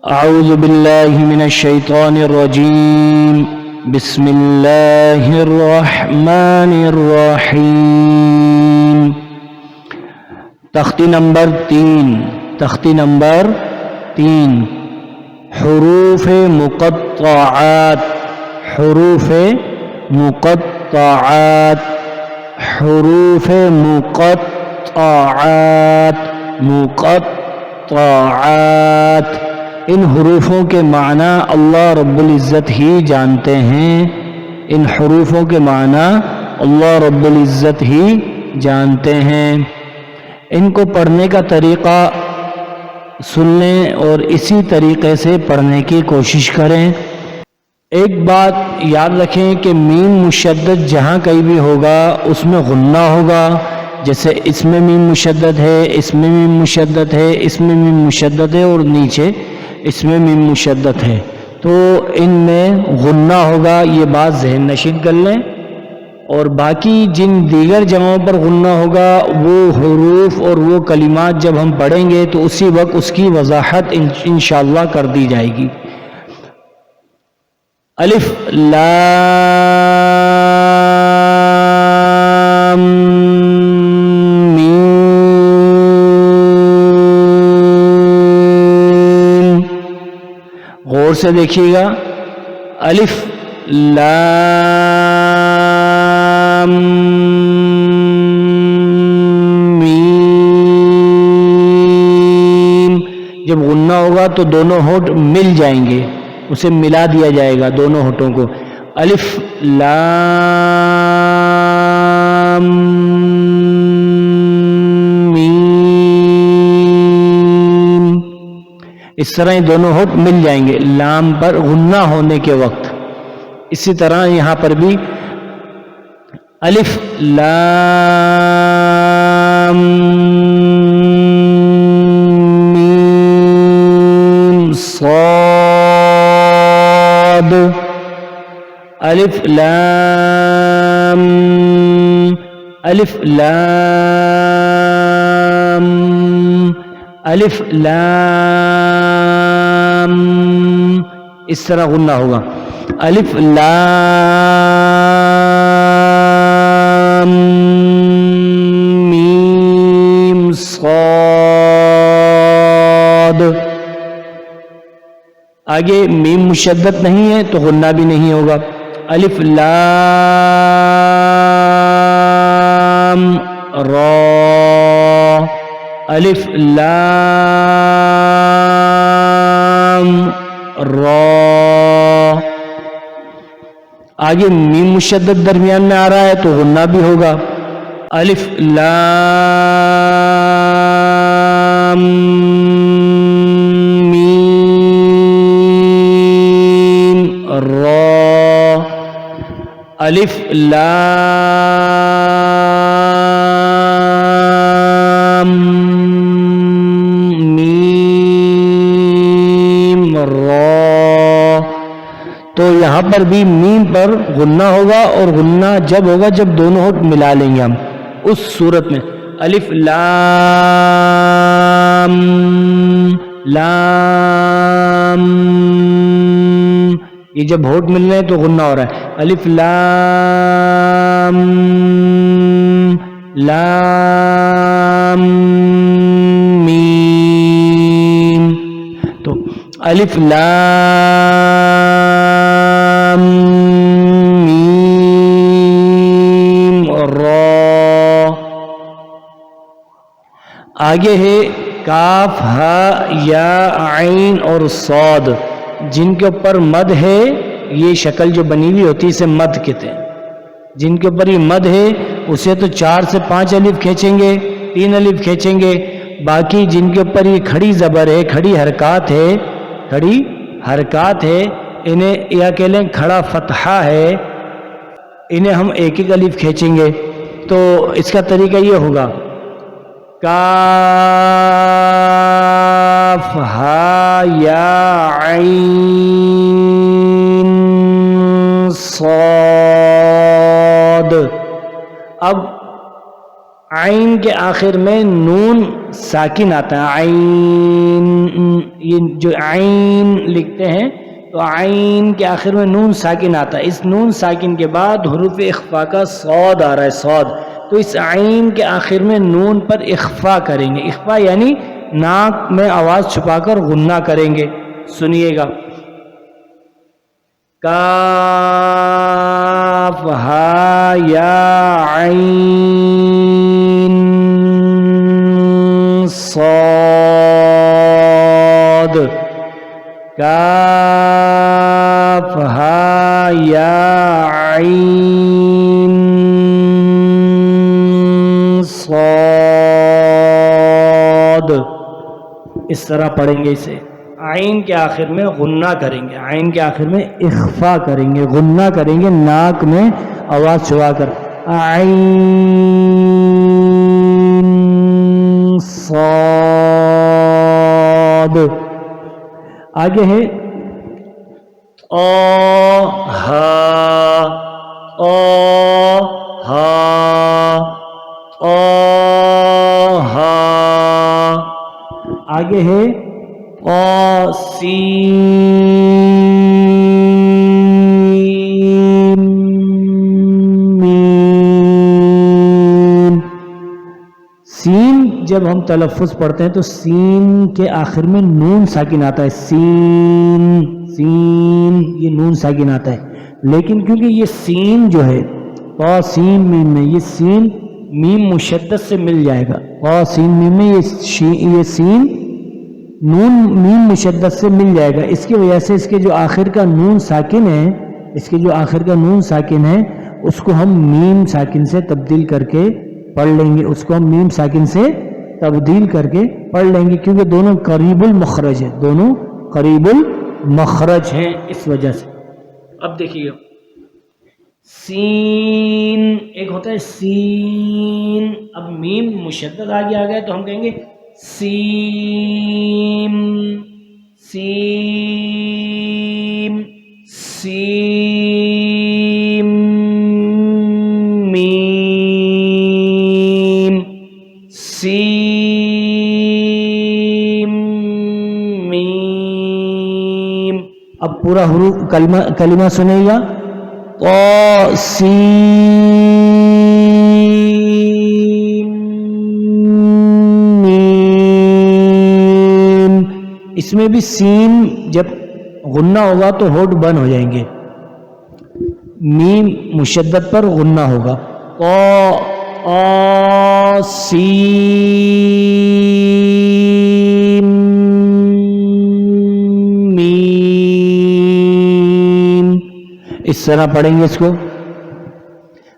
أعوذ بالله من الشيطان الرجيم بسم الله الرحمن الرحيم تختی نمبر تین حروف مقطعات حروف مقطعات حروف مقطعات مقطعات ان حروفوں کے معنی اللہ رب العزت ہی جانتے ہیں. ان حروفوں کے معنی اللہ رب العزت ہی جانتے ہیں. ان کو پڑھنے کا طریقہ سن لیں اور اسی طریقے سے پڑھنے کی کوشش کریں. ایک بات یاد رکھیں کہ میم مشدد جہاں کہیں بھی ہوگا اس میں غنہ ہوگا. جیسے اس میں میم مشدد ہے, اس میں میم مشدد ہے, اس میں میم مشدد ہے اور نیچے اس میں میم مشدد ہے, تو ان میں غنہ ہوگا. یہ بات ذہن نشین کر لیں. اور باقی جن دیگر جگہوں پر غنہ ہوگا وہ حروف اور وہ کلمات جب ہم پڑھیں گے تو اسی وقت اس کی وضاحت انشاءاللہ کر دی جائے گی. الف لام میم, غور سے دیکھیے گا. الف لام میم, جب غنہ ہوگا تو دونوں ہونٹ مل جائیں گے, اسے ملا دیا جائے گا دونوں ہونٹوں کو. الف لام میم, اس طرح یہ دونوں ہونٹ مل جائیں گے لام پر غنہ ہونے کے وقت. اسی طرح یہاں پر بھی الف لام میم صاد, الف لام الف لام الف لام, اس طرح غنہ ہوگا. الف لام میم صاد. آگے میم مشدد نہیں ہے تو غنہ بھی نہیں ہوگا. الف لام را, الف لام را. آگے میم مشدد درمیان میں آ رہا ہے تو غنہ بھی ہوگا. الف لام میم را, الف لام میم را. تو یہاں پر بھی میم پر غنہ ہوگا, اور غنہ جب ہوگا جب دونوں ہونٹ ملا لیں گے ہم اس صورت میں. الف لام لام, یہ جب ہونٹ مل رہے ہیں تو غنہ ہو رہا ہے. الف لام لام میم, تو الف لام میم را. آگے ہے کاف ہا یا عین اور صاد, جن کے اوپر مد ہے. یہ شکل جو بنی ہوئی ہوتی ہے اسے مد کہتے ہیں. جن کے اوپر یہ مد ہے اسے تو 4 سے 5 الف کھینچیں گے, 3 الف کھینچیں گے. باقی جن کے اوپر یہ کھڑی زبر ہے, کھڑی حرکات ہے, انہیں یا کہہ لیں کھڑا فتحہ ہے, انہیں ہم ایک ایک الف کھینچیں گے. تو اس کا طریقہ یہ ہوگا کاف ہا یا عین صاد. اب عین کے آخر میں نون ساکن آتا ہے، عین، یہ جو عین لکھتے ہیں تو عین کے آخر میں نون ساکن آتا ہے، اس نون ساکن کے بعد حروف اخفا کا صاد آ رہا ہے، صاد، تو اس عین کے آخر میں نون پر اخفا کریں گے، اخفا یعنی ناک میں آواز چھپا کر غنہ کریں گے، سنیے گا، کاف ہا یا عین صاد، کاف ہا یا عین صاد، اس طرح پڑھیں گے اسے، عین کے آخر میں غنہ کریں گے، عین کے آخر میں اخفا کریں گے، غنہ کریں گے ناک میں آواز چھپا کر، عین صاد۔ آگے ہے او ہا، او ہا، او ہا، آگے ہے سین میم، سین جب ہم تلفظ پڑھتے ہیں تو سین کے آخر میں نون ساکن آتا ہے، سین، سین، یہ نون ساکن آتا ہے، لیکن کیونکہ یہ سین جو ہے قا سین میم میں، یہ سین میم مشدد سے مل جائے گا، قا سین میم میں یہ سین نون میم مشدد سے مل جائے گا، اس کی وجہ سے اس کے جو آخر کا نون ساکن ہے، اس کے جو آخر کا نون ساکن ہے اس کو ہم میم ساکن سے تبدیل کر کے پڑھ لیں گے، اس کو ہم میم ساکن سے تبدیل کر کے پڑھ لیں گے، کیونکہ دونوں قریب المخرج ہیں، دونوں قریب المخرج ہیں، اس وجہ سے۔ اب دیکھیے سین ایک ہوتا ہے سین، اب میم مشدد آگے آ گیا تو ہم کہیں گے سیم، سیم، سیم میم، سیم میم۔ اب پورا حروف کلمہ سنیں گا، طاسین میم، اس میں بھی سین جب غنہ ہوگا تو ہونٹ بند ہو جائیں گے، میم مشدد پر غنہ ہوگا، طاسین اس طرح پڑھیں گے اس کو۔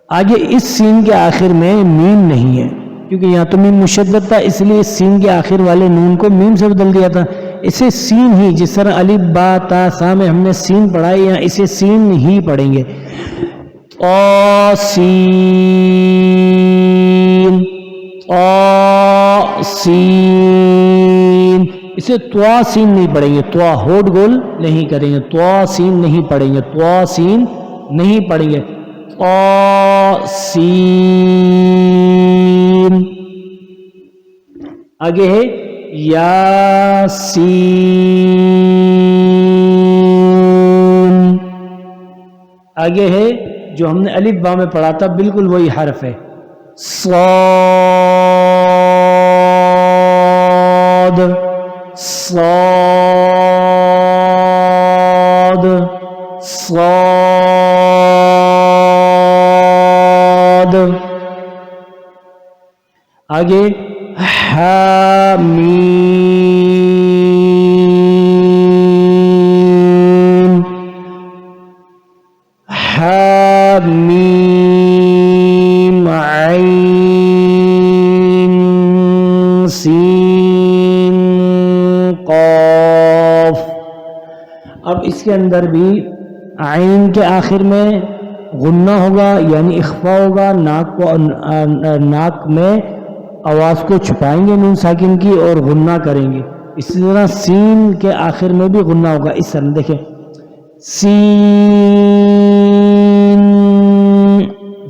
آگے اس سین کے آخر میں میم نہیں ہے، کیونکہ یہاں تو میم مشدد تھا، اس لیے سین کے آخر والے نون کو میم سے بدل دیا تھا، اسے سین ہی، جس طرح الف با تا سا میں ہم نے سین پڑھا ہے، یہاں اسے سین ہی پڑھیں گے، طاسین، طاسین، اسے توا سین نہیں پڑھیں گے، توا ہونٹ گول نہیں کریں گے، توا سین نہیں پڑھیں گے، توا سین نہیں پڑھیں گے، طاسین۔ آگے ہے یاسین، آگے ہے جو ہم نے الف با میں پڑھا تھا بالکل وہی حرف ہے، صاد، صاد، صاد۔ آگے حامیم، حامیم عین سین قاف۔ اب اس کے اندر بھی عین کے آخر میں غنہ ہوگا یعنی اخفا ہوگا، ناک میں آواز کو چھپائیں گے نون ساکن کی اور غنہ کریں گے، اسی طرح سین کے آخر میں بھی غنہ ہوگا، اس طرح دیکھیں سین،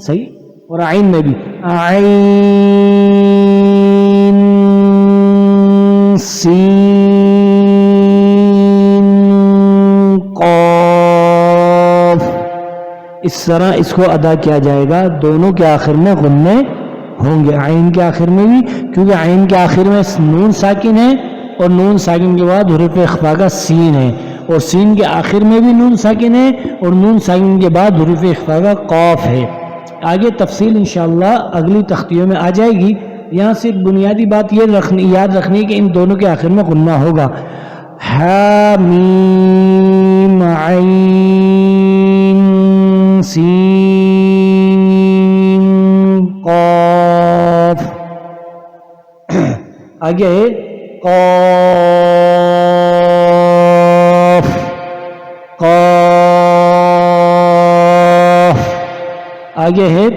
صحیح، اور عین میں بھی عین سین قاف، اس طرح اس کو ادا کیا جائے گا. دونوں کے آخر میں غنّے ہوں گے، عین کے آخر میں بھی، کیونکہ عین کے آخر میں نون ساکن ہے اور نون ساکن کے بعد حروف اخفا کا سین ہے، اور سین کے آخر میں بھی نون ساکن ہے اور نون ساکن کے بعد حروف اخفا کا قاف ہے. آگے تفصیل انشاءاللہ اگلی تختیوں میں آ جائے گی. یہاں صرف بنیادی بات یہ یاد رکھنی ہے کہ ان دونوں کے آخر میں غنّہ ہوگا. حامیم عین سین قاف. آگے ہے قاف قاف. آگے ہے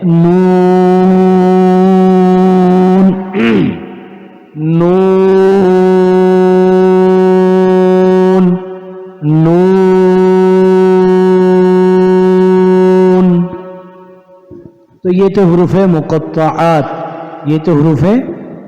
نون نون نون. تو یہ تھے حروف مقطعات، یہ تو حروف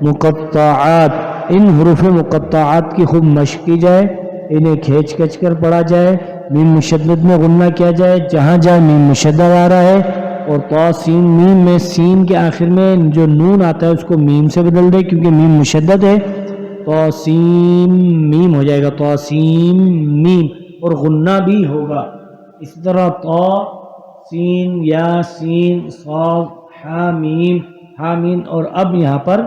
مقطعات. ان حروف مقطعات کی خوب مشق کی جائے، انہیں کھینچ کھینچ کر پڑھا جائے، میم مشدد میں غنّہ کیا جائے جہاں جہاں میم مشدد آ رہا ہے، اور طا سین میم میں سین کے آخر میں جو نون آتا ہے اس کو میم سے بدل دے کیونکہ میم مشدد ہے. طا سین میم ہو جائے گا طا سین میم، اور غنّہ بھی ہوگا. اسی طرح طا سین یا سین صاد حامیم حامین. اور اب یہاں پر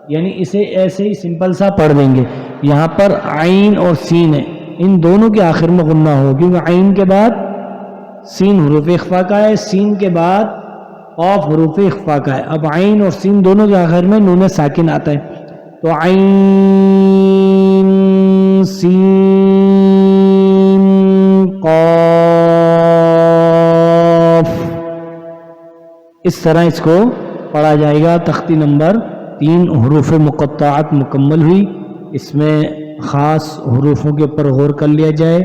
یعنی اسے ایسے ہی سمپل سا پڑھ دیں گے. یہاں پر عین اور سین ہے، ان دونوں کے آخر میں غنّہ ہو کیونکہ عین کے بعد سین حروف اخفا کا ہے، سین کے بعد قاف حروف اخفا کا ہے. اب عین اور سین دونوں کے آخر میں نون ساکن آتا ہے، تو عین سین قاف. اس طرح اس کو پڑھا جائے گا. تختی نمبر 3 حروف مقطعات مکمل ہوئی. اس میں خاص حروفوں کے اوپر غور کر لیا جائے،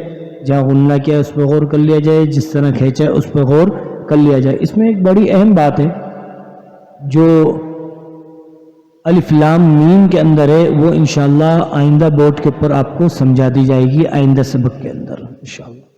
جہاں غنّہ کیا ہے اس پہ غور کر لیا جائے، جس طرح کھینچا ہے اس پہ غور کر لیا جائے. اس میں ایک بڑی اہم بات ہے جو الف لام میم کے اندر ہے، وہ انشاءاللہ آئندہ بورڈ کے اوپر آپ کو سمجھا دی جائے گی آئندہ سبق کے اندر انشاءاللہ.